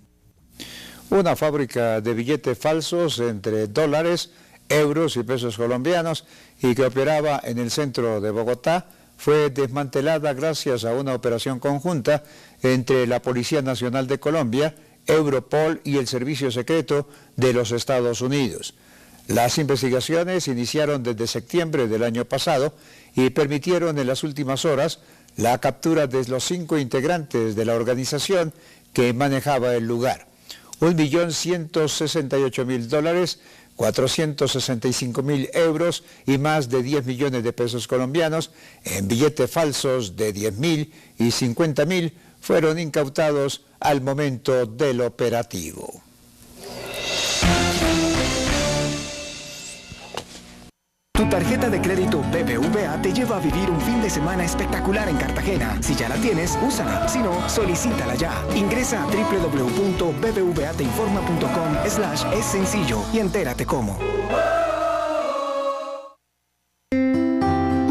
Una fábrica de billetes falsos entre dólares, euros y pesos colombianos y que operaba en el centro de Bogotá fue desmantelada gracias a una operación conjunta entre la Policía Nacional de Colombia, Europol y el Servicio Secreto de los Estados Unidos. Las investigaciones iniciaron desde septiembre del año pasado y permitieron en las últimas horas la captura de los 5 integrantes de la organización que manejaba el lugar. 1.168.000 dólares, 465.000 euros y más de 10 millones de pesos colombianos en billetes falsos de 10.000 y 50.000 fueron incautados al momento del operativo. Tu tarjeta de crédito BBVA te lleva a vivir un fin de semana espectacular en Cartagena. Si ya la tienes, úsala. Si no, solicítala ya. Ingresa a www.bbvateinforma.com/es sencillo y entérate cómo.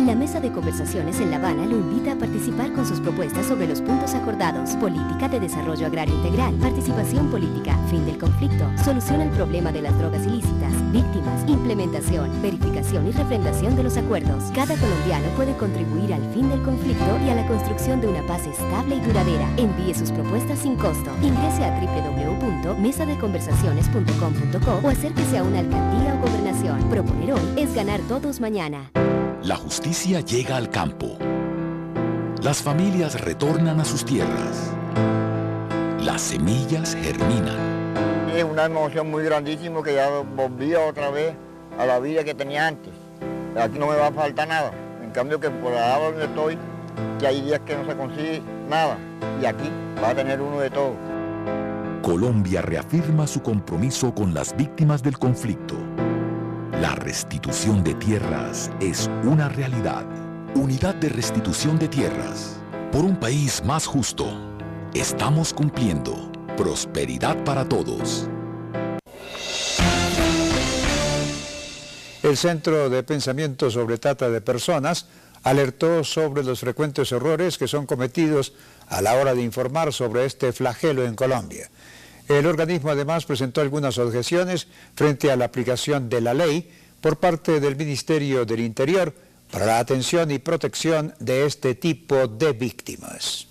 La mesa de conversaciones en La Habana lo invita a participar con sus propuestas sobre los puntos acordados: política de desarrollo agrario integral, participación política, fin del conflicto, solución al problema de las drogas ilícitas, víctimas, implementación, verificación y refrendación de los acuerdos. Cada colombiano puede contribuir al fin del conflicto y a la construcción de una paz estable y duradera. Envíe sus propuestas sin costo. Ingrese a www.mesadeconversaciones.com.co o acérquese a una alcaldía o gobernación. Proponer hoy es ganar todos mañana. La justicia llega al campo. Las familias retornan a sus tierras. Las semillas germinan. Es una emoción muy grandísima que ya volví otra vez a la vida que tenía antes. Aquí no me va a faltar nada. En cambio que por allá donde estoy, que hay días que no se consigue nada. Y aquí va a tener uno de todo. Colombia reafirma su compromiso con las víctimas del conflicto. La restitución de tierras es una realidad. Unidad de Restitución de Tierras. Por un país más justo. Estamos cumpliendo. Prosperidad para todos. El Centro de Pensamiento sobre Trata de Personas alertó sobre los frecuentes errores que son cometidos a la hora de informar sobre este flagelo en Colombia. El organismo además presentó algunas objeciones frente a la aplicación de la ley por parte del Ministerio del Interior para la atención y protección de este tipo de víctimas.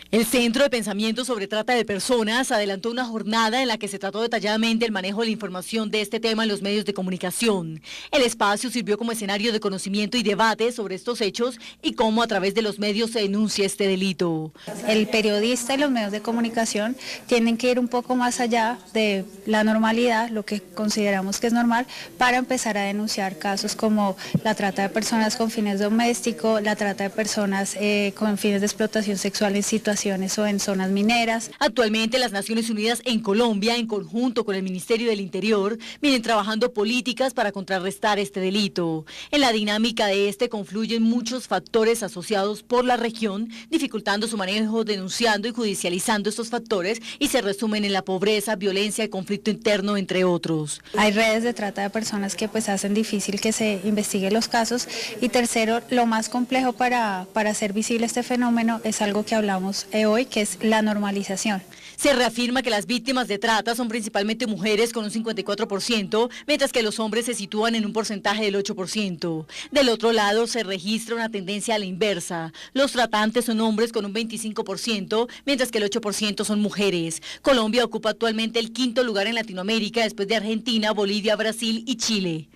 El Centro de Pensamiento sobre Trata de Personas adelantó una jornada en la que se trató detalladamente el manejo de la información de este tema en los medios de comunicación. El espacio sirvió como escenario de conocimiento y debate sobre estos hechos y cómo a través de los medios se denuncia este delito. El periodista y los medios de comunicación tienen que ir un poco más allá de la normalidad, lo que consideramos que es normal, para empezar a denunciar casos como la trata de personas con fines domésticos, la trata de personas con fines de explotación sexual en situaciones o en zonas mineras. Actualmente las Naciones Unidas en Colombia, en conjunto con el Ministerio del Interior, vienen trabajando políticas para contrarrestar este delito. En la dinámica de este confluyen muchos factores asociados por la región, dificultando su manejo, denunciando y judicializando estos factores, y se resumen en la pobreza, violencia y conflicto interno, entre otros. Hay redes de trata de personas que pues hacen difícil que se investiguen los casos. Y tercero, lo más complejo para hacer visible este fenómeno es algo que hablamos hoy, que es la normalización. Se reafirma que las víctimas de trata son principalmente mujeres con un 54%, mientras que los hombres se sitúan en un porcentaje del 8%. Del otro lado se registra una tendencia a la inversa. Los tratantes son hombres con un 25%, mientras que el 8% son mujeres. Colombia ocupa actualmente el 5º lugar en Latinoamérica después de Argentina, Bolivia, Brasil y Chile.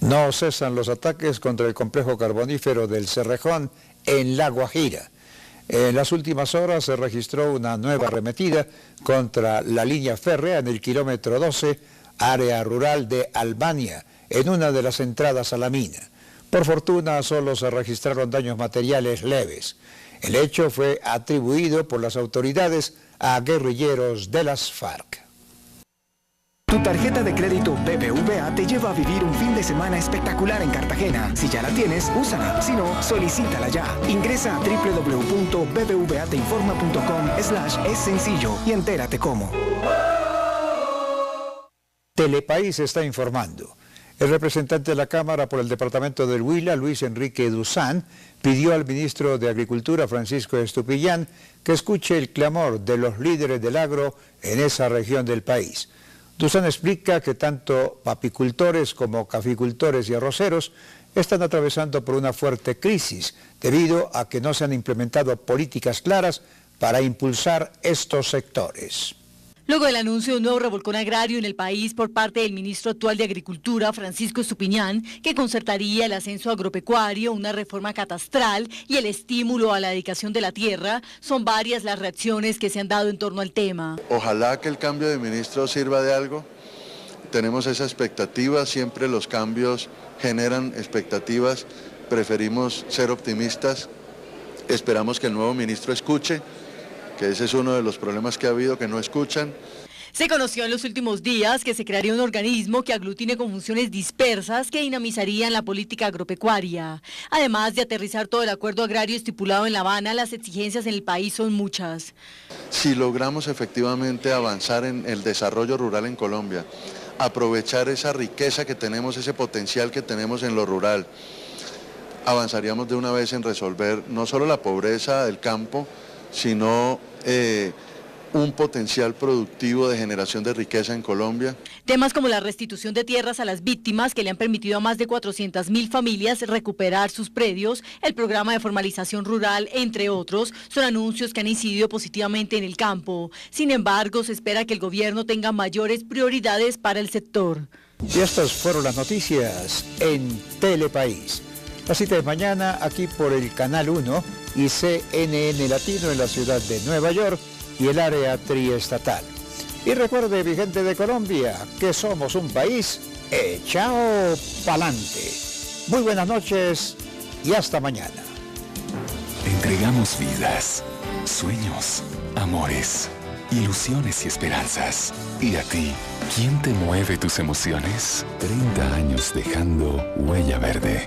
No cesan los ataques contra el complejo carbonífero del Cerrejón en La Guajira. En las últimas horas se registró una nueva arremetida contra la línea férrea en el kilómetro 12, área rural de Albania, en una de las entradas a la mina. Por fortuna, solo se registraron daños materiales leves. El hecho fue atribuido por las autoridades a guerrilleros de las FARC. Tu tarjeta de crédito BBVA te lleva a vivir un fin de semana espectacular en Cartagena. Si ya la tienes, úsala. Si no, solicítala ya. Ingresa a www.bbvateinforma.com/es sencillo y entérate cómo. Telepaís está informando. El representante de la Cámara por el Departamento del Huila, Luis Enrique Duzán, pidió al ministro de Agricultura, Francisco Estupiñán, que escuche el clamor de los líderes del agro en esa región del país. Duzán explica que tanto apicultores como caficultores y arroceros están atravesando por una fuerte crisis debido a que no se han implementado políticas claras para impulsar estos sectores. Luego del anuncio de un nuevo revolcón agrario en el país por parte del ministro actual de Agricultura, Francisco Estupiñán, que concertaría el ascenso agropecuario, una reforma catastral y el estímulo a la dedicación de la tierra, son varias las reacciones que se han dado en torno al tema. Ojalá que el cambio de ministro sirva de algo. Tenemos esa expectativa, siempre los cambios generan expectativas, preferimos ser optimistas, esperamos que el nuevo ministro escuche, que ese es uno de los problemas que ha habido, que no escuchan. Se conoció en los últimos días que se crearía un organismo que aglutine con funciones dispersas que dinamizarían la política agropecuaria. Además de aterrizar todo el acuerdo agrario estipulado en La Habana, las exigencias en el país son muchas. Si logramos efectivamente avanzar en el desarrollo rural en Colombia, aprovechar esa riqueza que tenemos, ese potencial que tenemos en lo rural, avanzaríamos de una vez en resolver no solo la pobreza del campo, sino un potencial productivo de generación de riqueza en Colombia. Temas como la restitución de tierras a las víctimas, que le han permitido a más de 400.000 familias recuperar sus predios, el programa de formalización rural, entre otros, son anuncios que han incidido positivamente en el campo. Sin embargo, se espera que el gobierno tenga mayores prioridades para el sector. Y estas fueron las noticias en Telepaís. La cita es mañana aquí por el Canal 1 y CNN Latino en la ciudad de Nueva York y el área triestatal. Y recuerde, mi gente de Colombia, que somos un país echado pa'lante. Muy buenas noches y hasta mañana. Entregamos vidas, sueños, amores, ilusiones y esperanzas. ¿Y a ti? ¿Quién te mueve tus emociones? 30 años dejando huella verde.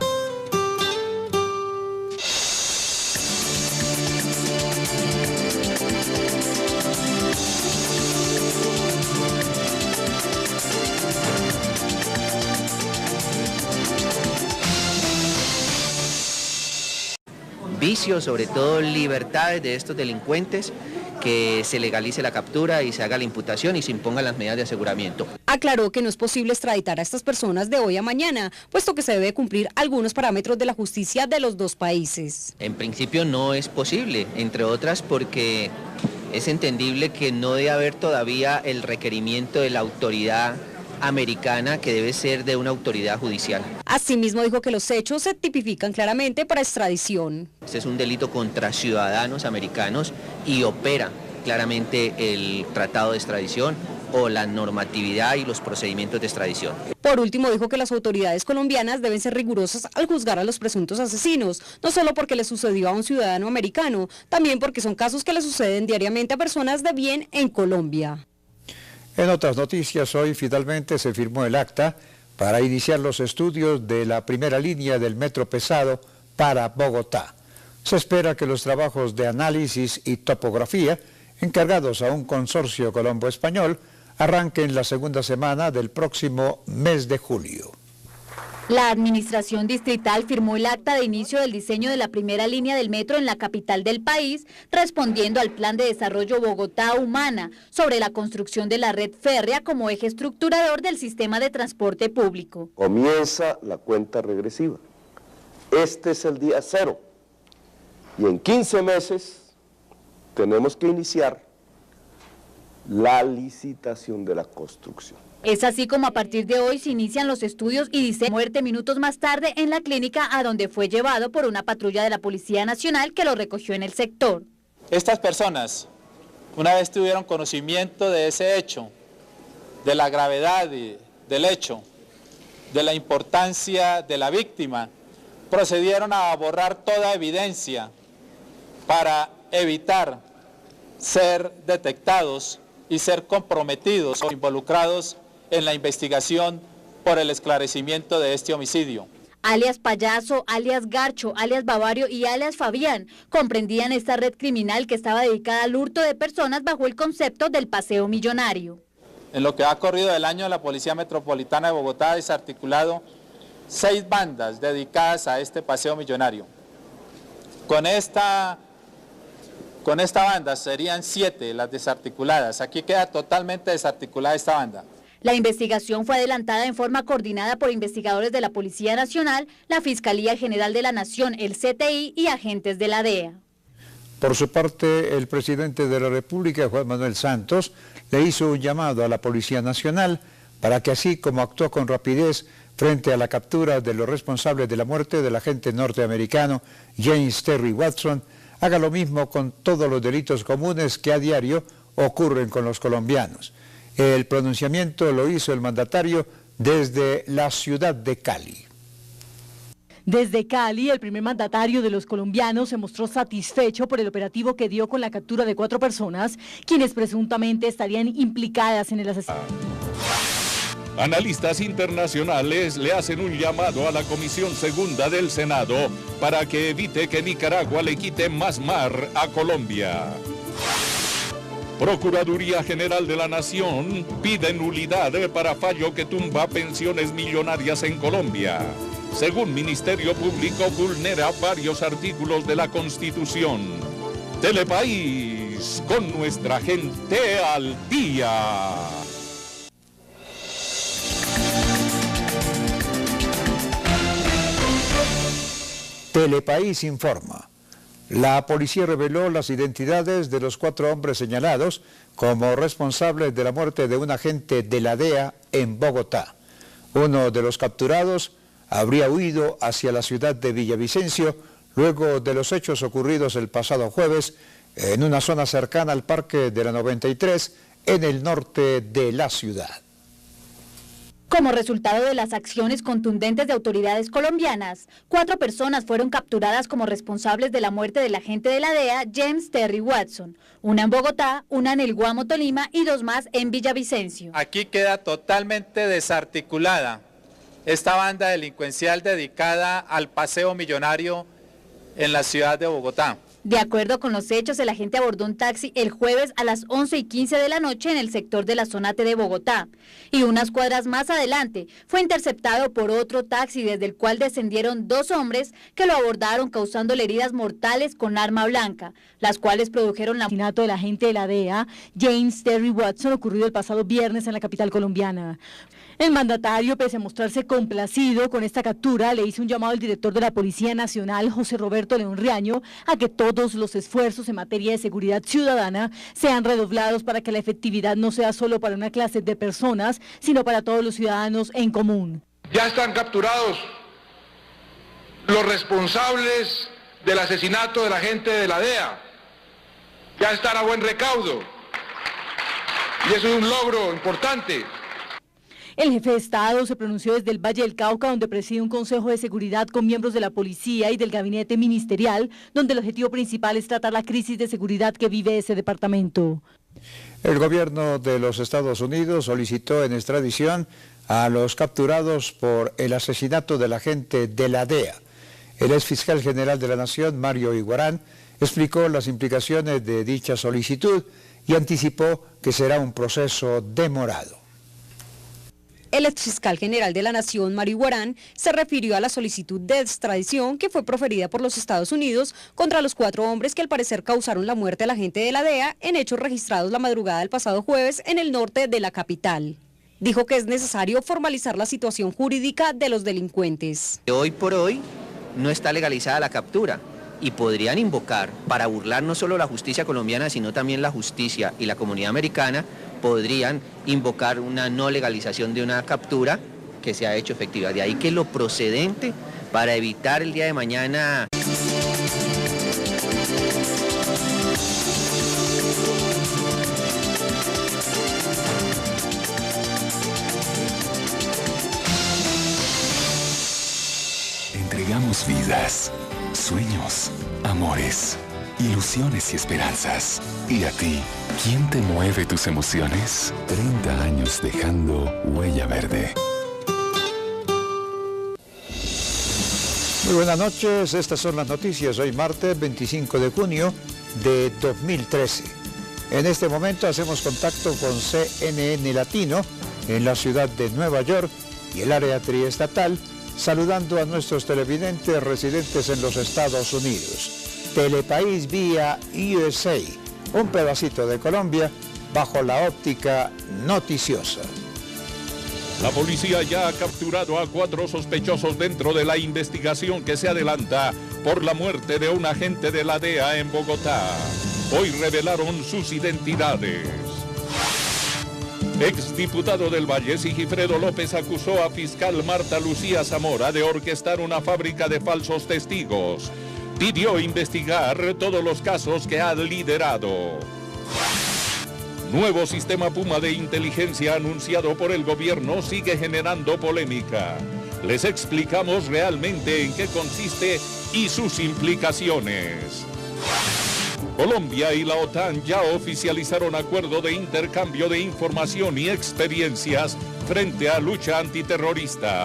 Vicios, sobre todo libertades de estos delincuentes que se legalice la captura y se haga la imputación y se impongan las medidas de aseguramiento. Aclaró que no es posible extraditar a estas personas de hoy a mañana, puesto que se debe cumplir algunos parámetros de la justicia de los dos países. En principio no es posible, entre otras porque es entendible que no debe haber todavía el requerimiento de la autoridad americana, que debe ser de una autoridad judicial. Asimismo dijo que los hechos se tipifican claramente para extradición. Este es un delito contra ciudadanos americanos y opera claramente el tratado de extradición o la normatividad y los procedimientos de extradición. Por último, dijo que las autoridades colombianas deben ser rigurosas al juzgar a los presuntos asesinos, no solo porque le sucedió a un ciudadano americano, también porque son casos que le suceden diariamente a personas de bien en Colombia. En otras noticias, hoy finalmente se firmó el acta para iniciar los estudios de la primera línea del metro pesado para Bogotá. Se espera que los trabajos de análisis y topografía, encargados a un consorcio colombo-español, arranquen la segunda semana del próximo mes de julio. La administración distrital firmó el acta de inicio del diseño de la primera línea del metro en la capital del país, respondiendo al Plan de Desarrollo Bogotá Humana sobre la construcción de la red férrea como eje estructurador del sistema de transporte público. Comienza la cuenta regresiva. Este es el día 0 y en 15 meses tenemos que iniciar la licitación de la construcción. Es así como a partir de hoy se inician los estudios y dice muerte minutos más tarde en la clínica a donde fue llevado por una patrulla de la Policía Nacional que lo recogió en el sector. Estas personas, una vez tuvieron conocimiento de ese hecho, de la gravedad del hecho, de la importancia de la víctima, procedieron a borrar toda evidencia para evitar ser detectados y ser comprometidos o involucrados en la investigación por el esclarecimiento de este homicidio. Alias Payaso, alias Garcho, alias Bavario y alias Fabián comprendían esta red criminal que estaba dedicada al hurto de personas bajo el concepto del paseo millonario. En lo que ha corrido del año, la Policía Metropolitana de Bogotá ha desarticulado 6 bandas dedicadas a este paseo millonario. Con esta banda serían 7 las desarticuladas. Aquí queda totalmente desarticulada esta banda. La investigación fue adelantada en forma coordinada por investigadores de la Policía Nacional, la Fiscalía General de la Nación, el CTI y agentes de la DEA. Por su parte, el presidente de la República, Juan Manuel Santos, le hizo un llamado a la Policía Nacional para que, así como actuó con rapidez frente a la captura de los responsables de la muerte del agente norteamericano James Terry Watson, haga lo mismo con todos los delitos comunes que a diario ocurren con los colombianos. El pronunciamiento lo hizo el mandatario desde la ciudad de Cali. Desde Cali, el primer mandatario de los colombianos se mostró satisfecho por el operativo que dio con la captura de 4 personas, quienes presuntamente estarían implicadas en el asesinato. Analistas internacionales le hacen un llamado a la Comisión Segunda del Senado para que evite que Nicaragua le quite más mar a Colombia. Procuraduría General de la Nación pide nulidad para fallo que tumba pensiones millonarias en Colombia. Según Ministerio Público, vulnera varios artículos de la Constitución. Telepaís, con nuestra gente al día. Telepaís informa. La policía reveló las identidades de los 4 hombres señalados como responsables de la muerte de un agente de la DEA en Bogotá. Uno de los capturados habría huido hacia la ciudad de Villavicencio luego de los hechos ocurridos el pasado jueves en una zona cercana al Parque de la 93 en el norte de la ciudad. Como resultado de las acciones contundentes de autoridades colombianas, 4 personas fueron capturadas como responsables de la muerte del agente de la DEA, James Terry Watson, una en Bogotá, una en el Guamo, Tolima y 2 más en Villavicencio. Aquí queda totalmente desarticulada esta banda delincuencial dedicada al paseo millonario en la ciudad de Bogotá. De acuerdo con los hechos, el agente abordó un taxi el jueves a las 11:15 de la noche en el sector de la Zonate de Bogotá y unas cuadras más adelante fue interceptado por otro taxi desde el cual descendieron 2 hombres que lo abordaron causándole heridas mortales con arma blanca, las cuales produjeron el asesinato del agente de la DEA, James Terry Watson, ocurrido el pasado viernes en la capital colombiana. El mandatario, pese a mostrarse complacido con esta captura, le hizo un llamado al director de la Policía Nacional, José Roberto León Riaño, a que todos los esfuerzos en materia de seguridad ciudadana sean redoblados para que la efectividad no sea solo para una clase de personas, sino para todos los ciudadanos en común. Ya están capturados los responsables del asesinato del agente de la DEA. Ya están a buen recaudo. Y eso es un logro importante. El jefe de Estado se pronunció desde el Valle del Cauca, donde preside un consejo de seguridad con miembros de la policía y del gabinete ministerial, donde el objetivo principal es tratar la crisis de seguridad que vive ese departamento. El gobierno de los Estados Unidos solicitó en extradición a los capturados por el asesinato del agente de la DEA. El exfiscal general de la Nación, Mario Iguarán, explicó las implicaciones de dicha solicitud y anticipó que será un proceso demorado. El exfiscal general de la Nación, Mario Iguarán, se refirió a la solicitud de extradición que fue proferida por los Estados Unidos contra los 4 hombres que al parecer causaron la muerte al agente de la DEA en hechos registrados la madrugada del pasado jueves en el norte de la capital. Dijo que es necesario formalizar la situación jurídica de los delincuentes. Hoy por hoy no está legalizada la captura y podrían invocar, para burlar no solo la justicia colombiana, sino también la justicia y la comunidad americana, podrían invocar una no legalización de una captura que se ha hecho efectiva. De ahí que lo procedente para evitar el día de mañana. Entregamos vidas, sueños, amores, ilusiones y esperanzas. ¿Y a ti? ¿Quién te mueve tus emociones? 30 años dejando huella verde. Muy buenas noches, estas son las noticias. Hoy martes 25 de junio de 2013. En este momento hacemos contacto con CNN Latino en la ciudad de Nueva York y el área triestatal, saludando a nuestros televidentes residentes en los Estados Unidos. Telepaís vía USA, un pedacito de Colombia bajo la óptica noticiosa. La policía ya ha capturado a 4 sospechosos dentro de la investigación que se adelanta por la muerte de un agente de la DEA en Bogotá. Hoy revelaron sus identidades. Exdiputado del Valle, Sigifredo López, acusó a fiscal Marta Lucía Zamora de orquestar una fábrica de falsos testigos. Pidió investigar todos los casos que ha liderado. Nuevo sistema Puma de inteligencia anunciado por el gobierno sigue generando polémica. Les explicamos realmente en qué consiste y sus implicaciones. Colombia y la OTAN ya oficializaron acuerdo de intercambio de información y experiencias frente a lucha antiterrorista.